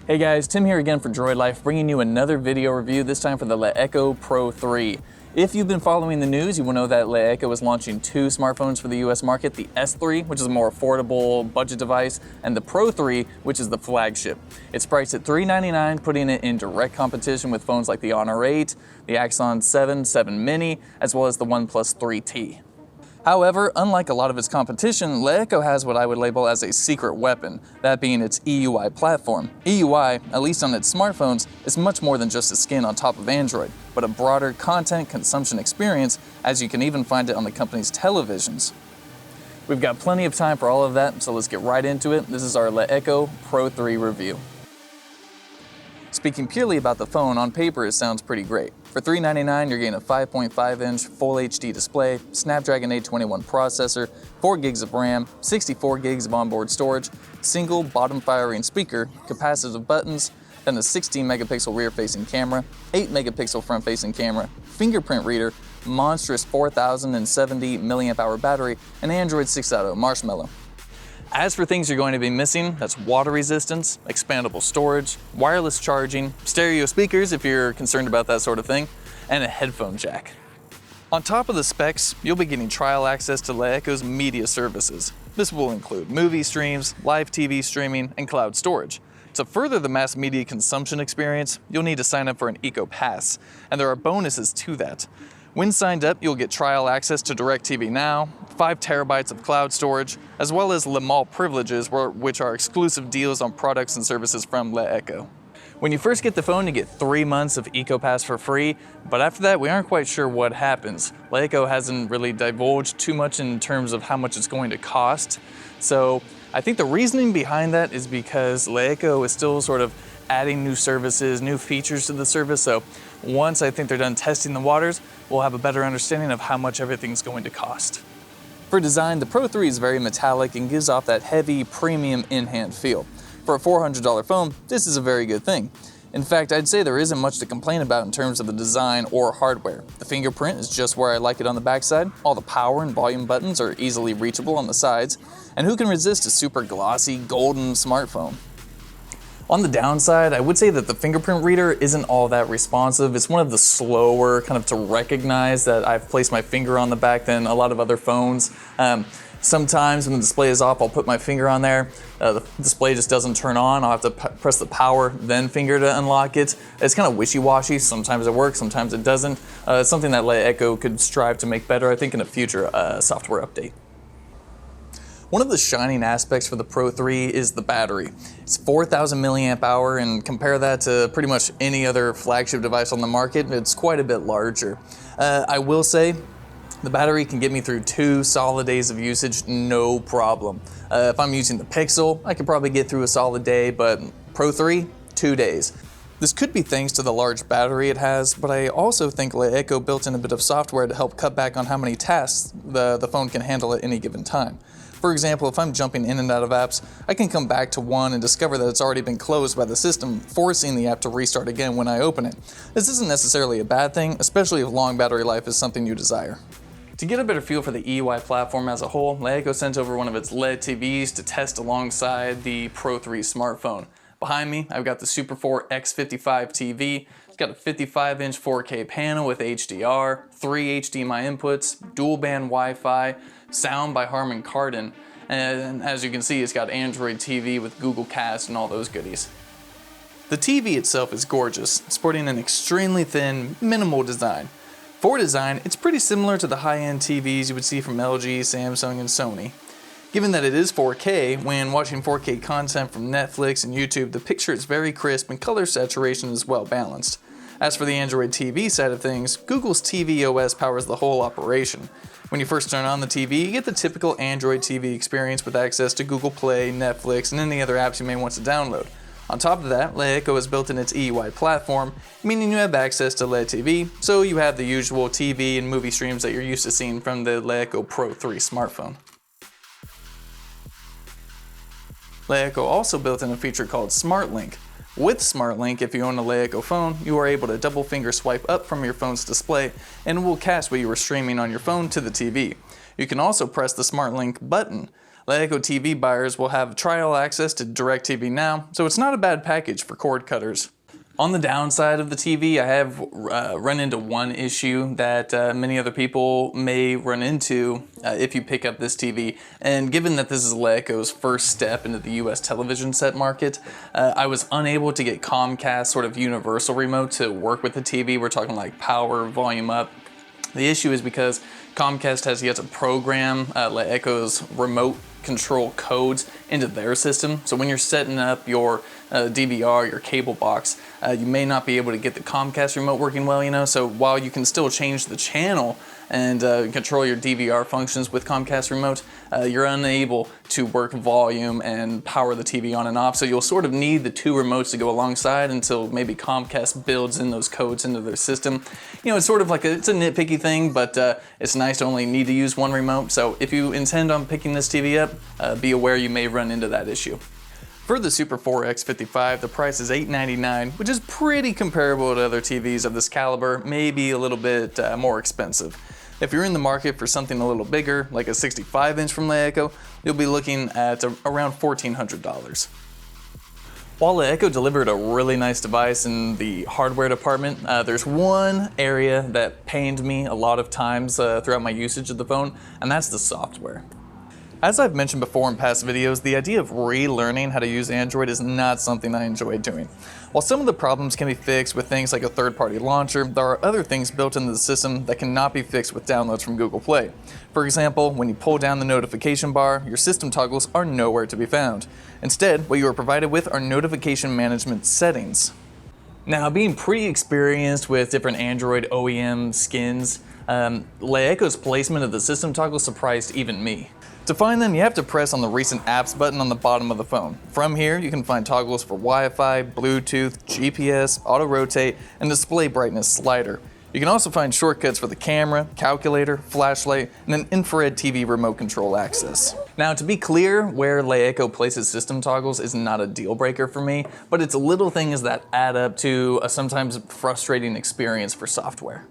Hey guys, Tim here again for Droid Life, bringing you another video review, this time for the LeEco Pro 3. If you've been following the news, you will know that LeEco is launching two smartphones for the US market, the S3, which is a more affordable budget device, and the Pro 3, which is the flagship. It's priced at $399, putting it in direct competition with phones like the Honor 8, the Axon 7, 7 Mini, as well as the OnePlus 3T. However, unlike a lot of its competition, LeEco has what I would label as a secret weapon, that being its EUI platform. EUI, at least on its smartphones, is much more than just a skin on top of Android, but a broader content consumption experience, as you can even find it on the company's televisions. We've got plenty of time for all of that, so let's get right into it. This is our LeEco Pro 3 review. Speaking purely about the phone, on paper it sounds pretty great. For $399, you're getting a 5.5-inch Full HD display, Snapdragon 821 processor, 4 gigs of RAM, 64 gigs of onboard storage, single bottom-firing speaker, capacitive buttons, then a 16-megapixel rear-facing camera, 8-megapixel front-facing camera, fingerprint reader, monstrous 4,070 mAh battery, and Android 6.0 Marshmallow. As for things you're going to be missing, that's water resistance, expandable storage, wireless charging, stereo speakers if you're concerned about that sort of thing, and a headphone jack. On top of the specs, you'll be getting trial access to LeEco's media services. This will include movie streams, live TV streaming, and cloud storage. To further the mass media consumption experience, you'll need to sign up for an Eco Pass, and there are bonuses to that. When signed up, you'll get trial access to DirecTV Now, 5 terabytes of cloud storage, as well as Le Mall privileges, which are exclusive deals on products and services from LeEco. When you first get the phone, you get 3 months of Eco Pass for free, but after that, we aren't quite sure what happens. LeEco hasn't really divulged too much in terms of how much it's going to cost. So I think the reasoning behind that is because LeEco is still sort of adding new services, new features to the service. So once I think they're done testing the waters, we'll have a better understanding of how much everything's going to cost. For design, the Pro 3 is very metallic and gives off that heavy, premium in-hand feel. For a $400 phone, this is a very good thing. In fact, I'd say there isn't much to complain about in terms of the design or hardware. The fingerprint is just where I like it on the backside, all the power and volume buttons are easily reachable on the sides, and who can resist a super glossy, golden smartphone? On the downside, I would say that the fingerprint reader isn't all that responsive. It's one of the slower kind of to recognize that I've placed my finger on the back than a lot of other phones. Sometimes when the display is off, I'll put my finger on there. The display just doesn't turn on. I'll have to press the power, then finger to unlock it. It's kind of wishy-washy. Sometimes it works, sometimes it doesn't. It's something that LeEco could strive to make better, I think, in a future software update. One of the shining aspects for the Pro 3 is the battery. It's 4,000 mAh, and compare that to pretty much any other flagship device on the market, it's quite a bit larger. I will say, the battery can get me through 2 solid days of usage, no problem. If I'm using the Pixel, I could probably get through a solid day, but Pro 3, 2 days. This could be thanks to the large battery it has, but I also think LeEco built in a bit of software to help cut back on how many tasks the phone can handle at any given time. For example, if I'm jumping in and out of apps, I can come back to one and discover that it's already been closed by the system, forcing the app to restart again when I open it. This isn't necessarily a bad thing, especially if long battery life is something you desire. To get a better feel for the EUI platform as a whole, LeEco sent over one of its LED TVs to test alongside the Pro 3 smartphone. Behind me, I've got the Super 4 X55 TV. It's got a 55-inch 4K panel with HDR, 3 HDMI inputs, dual-band Wi-Fi, sound by Harman Kardon, and as you can see, it's got Android TV with Google Cast and all those goodies. The TV itself is gorgeous, sporting an extremely thin, minimal design. For design, it's pretty similar to the high-end TVs you would see from LG, Samsung, and Sony. Given that it is 4K, when watching 4K content from Netflix and YouTube, the picture is very crisp and color saturation is well balanced. As for the Android TV side of things, Google's TV OS powers the whole operation. When you first turn on the TV, you get the typical Android TV experience with access to Google Play, Netflix, and any other apps you may want to download. On top of that, LeEco has built in its EUI platform, meaning you have access to LED TV, so you have the usual TV and movie streams that you're used to seeing from the LeEco Pro 3 smartphone. LeEco also built in a feature called Smart Link. With Smart Link, if you own a LeEco phone, you are able to double finger swipe up from your phone's display and it will cast what you were streaming on your phone to the TV. You can also press the Smart Link button. LeEco TV buyers will have trial access to DirecTV Now, so it's not a bad package for cord cutters. On the downside of the TV, I have run into one issue that many other people may run into if you pick up this TV. And given that this is LeEco's first step into the US television set market, I was unable to get Comcast sort of universal remote to work with the TV. We're talking like power, volume up. The issue is because Comcast has yet to program LeEco's remote control codes into their system. So when you're setting up your DVR, your cable box, you may not be able to get the Comcast remote working well, you know. So while you can still change the channel and control your DVR functions with Comcast remote, you're unable to work volume and power the TV on and off. So you'll sort of need the two remotes to go alongside until maybe Comcast builds in those codes into their system. You know, it's sort of like it's a nitpicky thing, but it's nice to only need to use one remote. So if you intend on picking this TV up, be aware you may run into that issue. For the Super 4X55, the price is $899, which is pretty comparable to other TVs of this caliber, maybe a little bit more expensive. If you're in the market for something a little bigger, like a 65-inch from LeEco, you'll be looking at around $1,400. While LeEco delivered a really nice device in the hardware department, there's one area that pained me a lot of times throughout my usage of the phone, and that's the software. As I've mentioned before in past videos, the idea of relearning how to use Android is not something I enjoy doing. While some of the problems can be fixed with things like a third-party launcher, there are other things built into the system that cannot be fixed with downloads from Google Play. For example, when you pull down the notification bar, your system toggles are nowhere to be found. Instead, what you are provided with are notification management settings. Now, being pretty experienced with different Android OEM skins, LeEco's placement of the system toggle surprised even me. To find them, you have to press on the Recent Apps button on the bottom of the phone. From here, you can find toggles for Wi-Fi, Bluetooth, GPS, auto rotate, and display brightness slider. You can also find shortcuts for the camera, calculator, flashlight, and an infrared TV remote control access. Now, to be clear, where LeEco places system toggles is not a deal breaker for me, but it's little things that add up to a sometimes frustrating experience for software.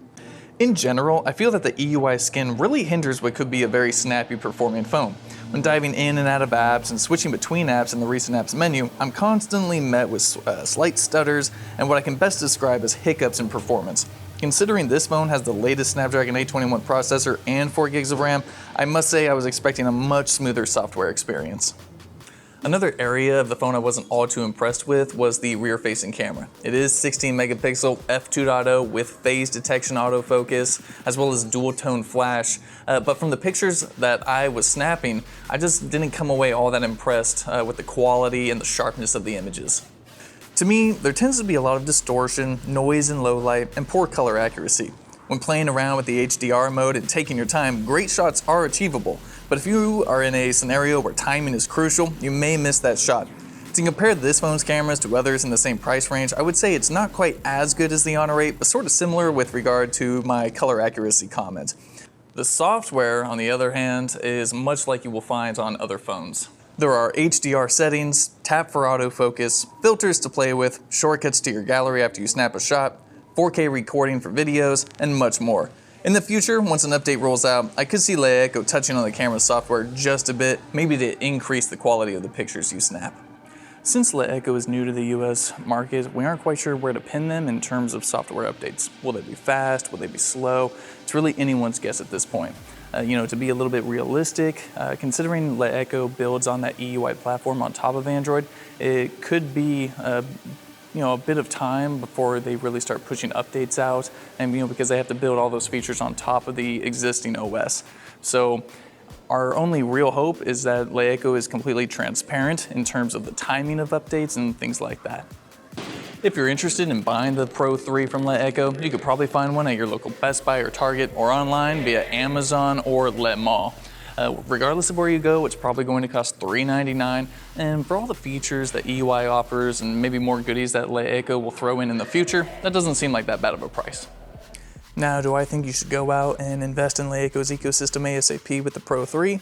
In general, I feel that the EUI skin really hinders what could be a very snappy performing phone. When diving in and out of apps and switching between apps in the Recent Apps menu, I'm constantly met with slight stutters and what I can best describe as hiccups in performance. Considering this phone has the latest Snapdragon 821 processor and 4 gigs of RAM, I must say I was expecting a much smoother software experience. Another area of the phone I wasn't all too impressed with was the rear-facing camera. It is 16 megapixel f2.0 with phase detection autofocus, as well as dual-tone flash, but from the pictures that I was snapping, I just didn't come away all that impressed with the quality and the sharpness of the images. To me, there tends to be a lot of distortion, noise in low light, and poor color accuracy. When playing around with the HDR mode and taking your time, great shots are achievable, but if you are in a scenario where timing is crucial, you may miss that shot. To compare this phone's cameras to others in the same price range, I would say it's not quite as good as the Honor 8, but sort of similar with regard to my color accuracy comment. The software, on the other hand, is much like you will find on other phones. There are HDR settings, tap for autofocus, filters to play with, shortcuts to your gallery after you snap a shot, 4K recording for videos, and much more. In the future, once an update rolls out, I could see LeEco touching on the camera software just a bit, maybe to increase the quality of the pictures you snap. Since LeEco is new to the US market, we aren't quite sure where to pin them in terms of software updates. Will they be fast? Will they be slow? It's really anyone's guess at this point. To be a little bit realistic, considering LeEco builds on that EUI platform on top of Android, it could be a bit of time before they really start pushing updates out, and because they have to build all those features on top of the existing OS. So our only real hope is that LeEco is completely transparent in terms of the timing of updates and things like that. If you're interested in buying the Pro 3 from LeEco, you could probably find one at your local Best Buy or Target, or online via Amazon or Letmall. Regardless of where you go, it's probably going to cost $399, and for all the features that EUI offers and maybe more goodies that LeEco will throw in the future, that doesn't seem like that bad of a price. Now, do I think you should go out and invest in LeEco's ecosystem ASAP with the Pro 3?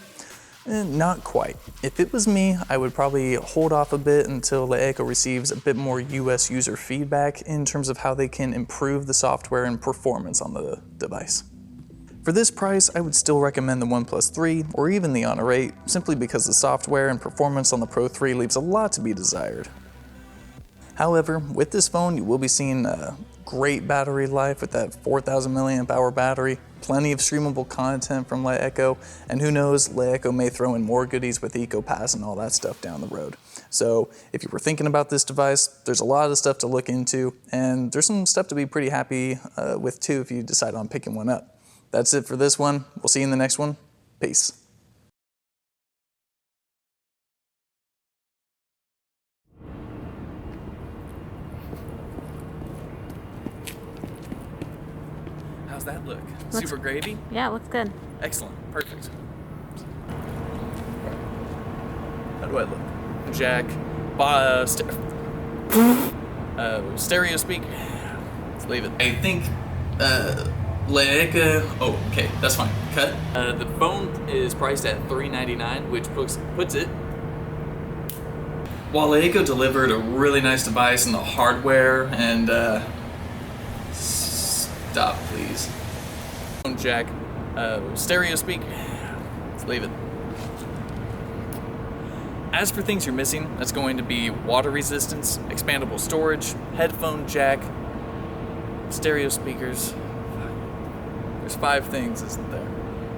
Not quite. If it was me, I would probably hold off a bit until LeEco receives a bit more US user feedback in terms of how they can improve the software and performance on the device. For this price, I would still recommend the OnePlus 3 or even the Honor 8, simply because the software and performance on the Pro 3 leaves a lot to be desired. However, with this phone, you will be seeing a great battery life with that 4,000 milliamp hour battery, plenty of streamable content from LeEco, and who knows, LeEco may throw in more goodies with EcoPass and all that stuff down the road. So if you were thinking about this device, there's a lot of stuff to look into, and there's some stuff to be pretty happy with too if you decide on picking one up. That's it for this one. We'll see you in the next one. Peace. How's that look? Super gravy? Yeah, it looks good. Excellent. Perfect. How do I look? Jack. Stereo speak. Let's leave it. I think LeEco. Oh, okay, that's fine. Cut. The phone is priced at $399, which puts it. While LeEco delivered a really nice device in the hardware and stop, please. Phone jack. Stereo speak. Let's leave it. As for things you're missing, that's going to be water resistance, expandable storage, headphone jack, stereo speakers. There's 5 things, isn't there?